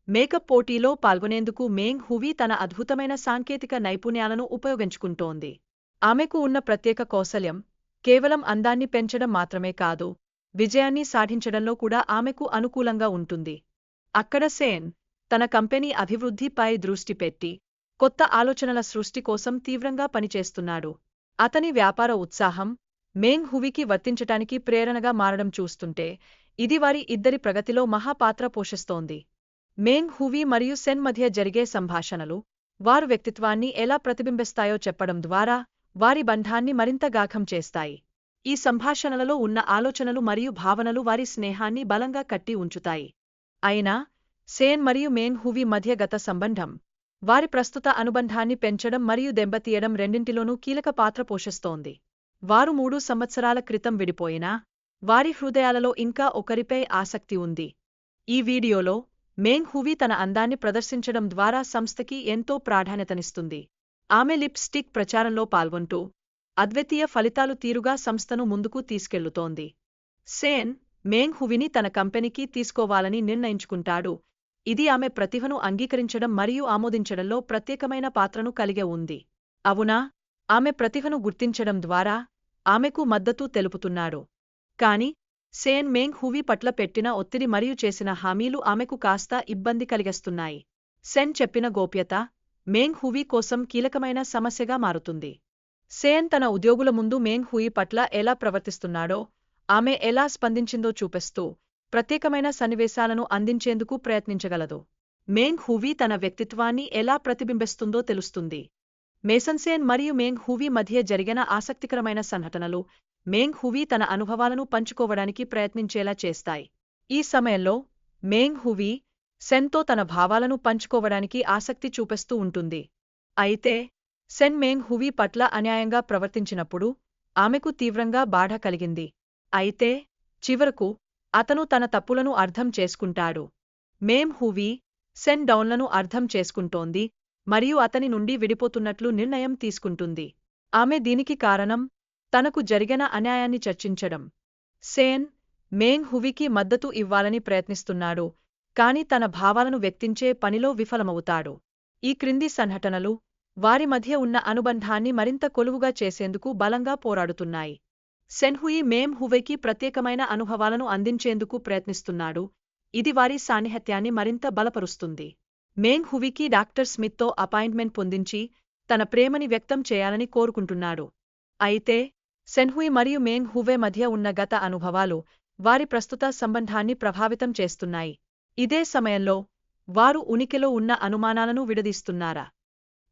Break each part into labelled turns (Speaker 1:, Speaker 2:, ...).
Speaker 1: Makeup పోటీలో పాల్గొనేందుకు Meng హువీ తన అద్భుతమైన సాంకేతిక నైపుణ్యాలను ఉపయోగించుకుంటోంది. ఆమెకు ఉన్న ప్రత్యేక కౌశల్యం కేవలం అందాన్ని పెంచడం మాత్రమే కాదు, విజయాన్ని సాధించడంలో కూడా ఆమెకు అనుకూలంగా ఉంటుంది. అక్కడ సేన్ తన కంపెనీ అభివృద్ధిపై దృష్టి పెట్టి కొత్త ఆలోచనల సృష్టి కోసం తీవ్రంగా పనిచేస్తున్నాడు. అతని వ్యాపార ఉత్సాహం మెంగ్ హువీకి వర్తించటానికి ప్రేరణగా మారడం చూస్తుంటే ఇది వారి ఇద్దరి ప్రగతిలో మహాపాత్ర పోషిస్తోంది. మెంగ్ హువీ మరియు సెన్ మధ్య జరిగే సంభాషణలు వారు వ్యక్తిత్వాన్ని ఎలా ప్రతిబింబిస్తాయో చెప్పడం ద్వారా వారి బంధాన్ని మరింత గాఢం చేస్తాయి. ఈ సంభాషణలలో ఉన్న ఆలోచనలు మరియు భావనలు వారి స్నేహాన్ని బలంగా కట్టి ఉంచుతాయి. అయినా సేన్ మరియు మెంగ్ హువీ మధ్య గత సంబంధం వారి ప్రస్తుత అనుబంధాన్ని పెంచడం మరియు దెబ్బతీయడం రెండింటిలోనూ కీలక పాత్ర పోషిస్తోంది. వారు 3 సంవత్సరాల క్రితం విడిపోయినా వారి హృదయాలలో ఇంకా ఒకరిపై ఆసక్తి ఉంది. ఈ వీడియోలో మెంగ్ హువీ తన అందాన్ని ప్రదర్శించడం ద్వారా సంస్థకి ఎంతో ప్రాధాన్యతనిస్తుంది. ఆమె లిప్ స్టిక్ ప్రచారంలో పాల్గొంటూ అద్వితీయ ఫలితాలు తీరుగా సంస్థను ముందుకు తీసుకెళ్లుతోంది. సేన్ మెంగ్ హువీని తన కంపెనీకి తీసుకోవాలని నిర్ణయించుకుంటాడు. ఇది ఆమె ప్రతిభను అంగీకరించడం మరియు ఆమోదించడంలో ప్రత్యేకమైన పాత్రను కలిగి ఉంది. అవునా, ఆమె ప్రతిభను గుర్తించడం ద్వారా ఆమెకు మద్దతు తెలుపుతున్నాడు. కాని సేన్ మెంగ్ హువీ పట్ల పెట్టిన ఒత్తిడి మరియు చేసిన హామీలు ఆమెకు కాస్త ఇబ్బంది కలిగిస్తున్నాయి. సెన్ చెప్పిన గోప్యత మెంగ్ హువీ కోసం కీలకమైన సమస్యగా మారుతుంది. సేన్ తన ఉద్యోగుల ముందు మెంగ్ హువీ పట్ల ఎలా ప్రవర్తిస్తున్నాడో, ఆమె ఎలా స్పందించిందో చూపిస్తూ ప్రత్యేకమైన సన్నివేశాలను అందించేందుకు ప్రయత్నించగలదు. మెంగ్ హువీ తన వ్యక్తిత్వాన్ని ఎలా ప్రతిబింబిస్తుందో తెలుస్తుంది. మేసన్ మరియు మెంగ్ హువీ మధ్య జరిగిన ఆసక్తికరమైన సంఘటనలు మెంగ్ హువీ తన అనుభవాలను పంచుకోవడానికి ప్రయత్నించేలా చేస్తాయి. ఈ సమయంలో మెంగ్ హువీ సెన్తో తన భావాలను పంచుకోవడానికి ఆసక్తి చూపిస్తూ ఉంటుంది. అయితే సెన్ మెంగ్ హువీ పట్ల అన్యాయంగా ప్రవర్తించినప్పుడు ఆమెకు తీవ్రంగా బాధ కలిగింది. అయితే చివరకు అతను తన తప్పులను అర్థం చేసుకుంటాడు. మెంగ్ హువీ సెన్ డౌన్లను అర్థం చేసుకుంటోంది మరియు అతని నుండి విడిపోతున్నట్లు నిర్ణయం తీసుకుంటుంది. ఆమె దీనికి కారణం తనకు జరిగిన అన్యాయాన్ని చర్చించడం. సేన్ మెంగ్ హువీకి మద్దతు ఇవ్వాలని ప్రయత్నిస్తున్నాడు, కాని తన భావాలను వ్యక్తించే పనిలో విఫలమవుతాడు. ఈ క్రింది సంఘటనలు వారి మధ్య ఉన్న అనుబంధాన్ని మరింత కొలువుగా చేసేందుకు బలంగా పోరాడుతున్నాయి. సెన్ హువీ మెంగ్ హువీకి ప్రత్యేకమైన అనుభవాలను అందించేందుకు ప్రయత్నిస్తున్నాడు, ఇది వారి సాన్నిహిత్యాన్ని మరింత బలపరుస్తుంది. మెంగ్ హువీకి డాక్టర్ స్మిత్తో అపాయింట్మెంట్ పొందించి తన ప్రేమని వ్యక్తం చేయాలని కోరుకుంటున్నాడు. అయితే సెన్ హువీ మరియు మెంగ్ హువీ మధ్య ఉన్న గత అనుభవాలు వారి ప్రస్తుత సంబంధాన్ని ప్రభావితం చేస్తున్నాయి. ఇదే సమయంలో వారు ఉనికిలో ఉన్న అనుమానాలను విడదీస్తున్నారా?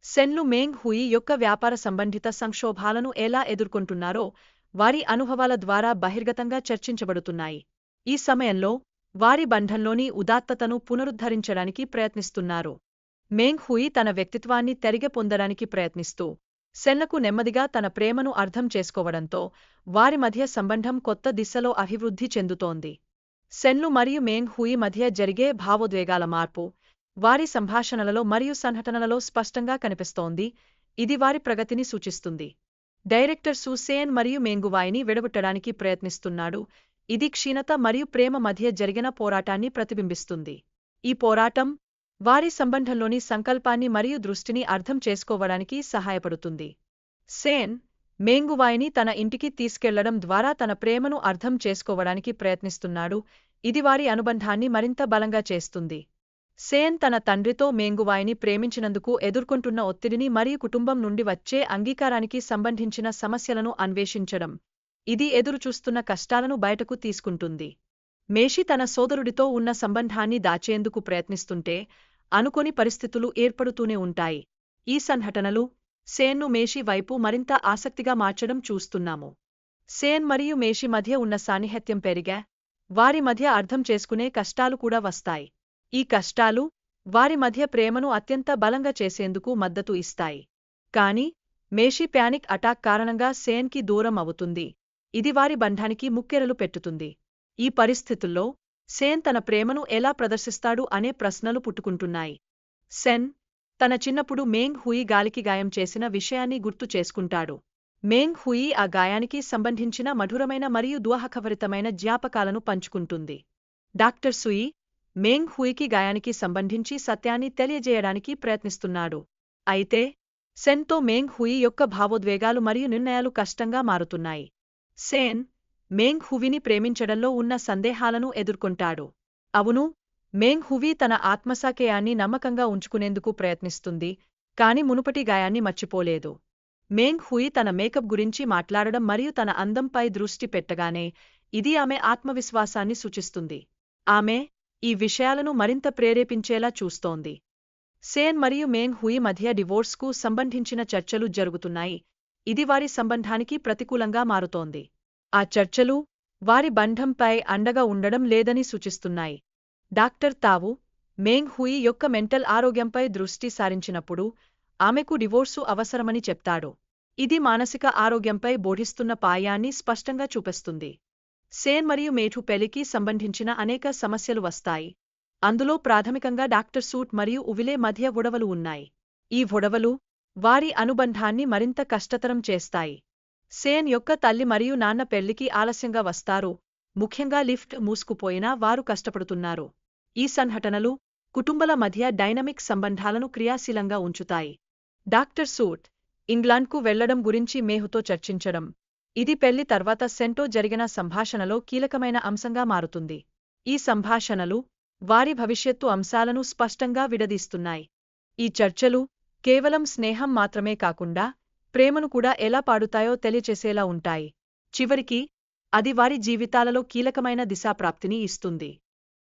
Speaker 1: సెన్లు మెంగ్ హువీ యొక్క వ్యాపార సంబంధిత సంక్షోభాలను ఎలా ఎదుర్కొంటున్నారో వారి అనుభవాల ద్వారా బహిర్గతంగా చర్చించబడుతున్నాయి. ఈ సమయంలో వారి బంధంలోని ఉదాత్తతను పునరుద్ధరించడానికి ప్రయత్నిస్తున్నారు. మెంగ్ హువీ తన వ్యక్తిత్వాన్ని తిరిగి పొందడానికి ప్రయత్నిస్తూ సెన్లకు నెమ్మదిగా తన ప్రేమను అర్థం చేసుకోవడంతో వారి మధ్య సంబంధం కొత్త దిశలో అభివృద్ధి చెందుతోంది. సెన్లు మరియు మెంగ్ హువీ మధ్య జరిగే భావోద్వేగాల మార్పు వారి సంభాషణలలో మరియు సంఘటనలలో స్పష్టంగా కనిపిస్తోంది, ఇది వారి ప్రగతిని సూచిస్తుంది. డైరెక్టర్ సేన్ మరియు మెంగ్ హువీని విడగొట్టడానికి ప్రయత్నిస్తున్నాడు, ఇది క్షీణత మరియు ప్రేమ మధ్య జరిగిన పోరాటాన్ని ప్రతిబింబిస్తుంది. ఈ పోరాటం వారి సంబంధంలోని సంకల్పాన్ని మరియు దృష్టిని అర్థం చేసుకోవడానికి సహాయపడుతుంది. సేన్ మెంగ్ హువీని తన ఇంటికి తీసుకెళ్లడం ద్వారా తన ప్రేమను అర్థం చేసుకోవడానికి ప్రయత్నిస్తున్నాడు, ఇది వారి అనుబంధాన్ని మరింత బలంగా చేస్తుంది. సేన్ తన తండ్రితో మెంగ్ హువీని ప్రేమించినందుకు ఎదుర్కొంటున్న ఒత్తిడిని మరియు కుటుంబం నుండి వచ్చే అంగీకారానికి సంబంధించిన సమస్యలను అన్వేషించడం, ఇది ఎదురుచూస్తున్న కష్టాలను బయటకు తీసుకుంటుంది. మేషి తన సోదరుడితో ఉన్న సంబంధాన్ని దాచేందుకు ప్రయత్నిస్తుంటే అనుకోని పరిస్థితులు ఏర్పడుతూనే ఉంటాయి. ఈ సంఘటనలు సేన్ను మేషి వైపు మరింత ఆసక్తిగా మార్చడం చూస్తున్నాము. సేన్ మరియు మేషి మధ్య ఉన్న సాన్నిహిత్యం పెరిగా వారి మధ్య అర్థం చేసుకునే కష్టాలు కూడా వస్తాయి. ఈ కష్టాలు వారి మధ్య ప్రేమను అత్యంత బలంగా చేసేందుకు మద్దతు ఇస్తాయి. కాని మేషి ప్యానిక్ అటాక్ కారణంగా సేన్కి దూరం అవుతుంది, ఇది వారి బంధానికి ముక్కెరలు పెట్టుతుంది. ఈ పరిస్థితుల్లో సేన్ తన ప్రేమను ఎలా ప్రదర్శిస్తాడు అనే ప్రశ్నలు పుట్టుకుంటున్నాయి. సెన్ తన చిన్నప్పుడు మెంగ్ హువీ గాలికి గాయం చేసిన విషయాన్ని గుర్తు చేసుకుంటాడు. మెంగ్ హువీ ఆ గాయానికి సంబంధించిన మధురమైన మరియు దుఃఖభరితమైన జ్ఞాపకాలను పంచుకుంటుంది. డాక్టర్ సుయి మెంగ్ హుయికి గాయానికి సంబంధించి సత్యాన్ని తెలియజేయడానికి ప్రయత్నిస్తున్నాడు. అయితే సెన్తో మెంగ్ హుయి యొక్క భావోద్వేగాలు మరియు నిర్ణయాలు కష్టంగా మారుతున్నాయి. సెన్ మెంగ్ హువిని ప్రేమించడంలో ఉన్న సందేహాలను ఎదుర్కొంటాడు. అవును, మెంగ్ హువి తన ఆత్మసాకేయాన్ని నమ్మకంగా ఉంచుకునేందుకు ప్రయత్నిస్తుంది, కాని మునుపటి గాయాన్ని మర్చిపోలేదు. మెంగ్ హుయి తన మేకప్ గురించి మాట్లాడడం మరియు తన అందంపై దృష్టి పెట్టగానే ఇది ఆమె ఆత్మవిశ్వాసాన్ని సూచిస్తుంది. ఆమె ఈ విషయాలను మరింత ప్రేరేపించేలా చూస్తోంది. సెన్ మరియు మెంగ్ హుయి మధ్య డివోర్స్కు సంబంధించిన చర్చలు జరుగుతున్నాయి, ఇది వారి సంబంధానికి ప్రతికూలంగా మారుతోంది. ఆ చర్చలు వారి బంధంపై అండగా ఉండడం లేదని సూచిస్తున్నాయి. డాక్టర్ తావు మెంగ్ హుయి యొక్క మెంటల్ ఆరోగ్యంపై దృష్టి సారించినప్పుడు ఆమెకు డివోర్సు అవసరమని చెప్తాడు. ఇది మానసిక ఆరోగ్యంపై బోధిస్తున్న పాయాన్ని స్పష్టంగా చూపిస్తుంది. సెన్ మరియు మేఠు పెళ్లికి సంబంధించిన అనేక సమస్యలు వస్తాయి. అందులో ప్రాథమికంగా డాక్టర్ సూట్ మరియు ఉవిలే మధ్య గొడవలు ఉన్నాయి. ఈ గొడవలు వారి అనుబంధాన్ని మరింత కష్టతరం చేస్తాయి. సెన్ యొక్క తల్లి మరియు నాన్న పెళ్లికి ఆలస్యంగా వస్తారు, ముఖ్యంగా లిఫ్ట్ మూసుకుపోయినా వారు కష్టపడుతున్నారు. ఈ సంఘటనలు కుటుంబాల మధ్య డైనమిక్ సంబంధాలను క్రియాశీలంగా ఉంచుతాయి. డాక్టర్ సూట్ ఇంగ్లాండ్కు వెళ్లడం గురించి మేహుతో చర్చించడం, ఇది పెళ్లి తర్వాత సెన్తో జరిగిన సంభాషణలో కీలకమైన అంశంగా మారుతుంది. ఈ సంభాషణలు వారి భవిష్యత్తు అంశాలను స్పష్టంగా విడదీస్తున్నాయి. ఈ చర్చలు కేవలం స్నేహం మాత్రమే కాకుండా ప్రేమను కూడా ఎలా పాడుతాయో తెలియచేసేలా ఉంటాయి. చివరికి అది వారి జీవితాలలో కీలకమైన దిశాప్రాప్తిని ఇస్తుంది.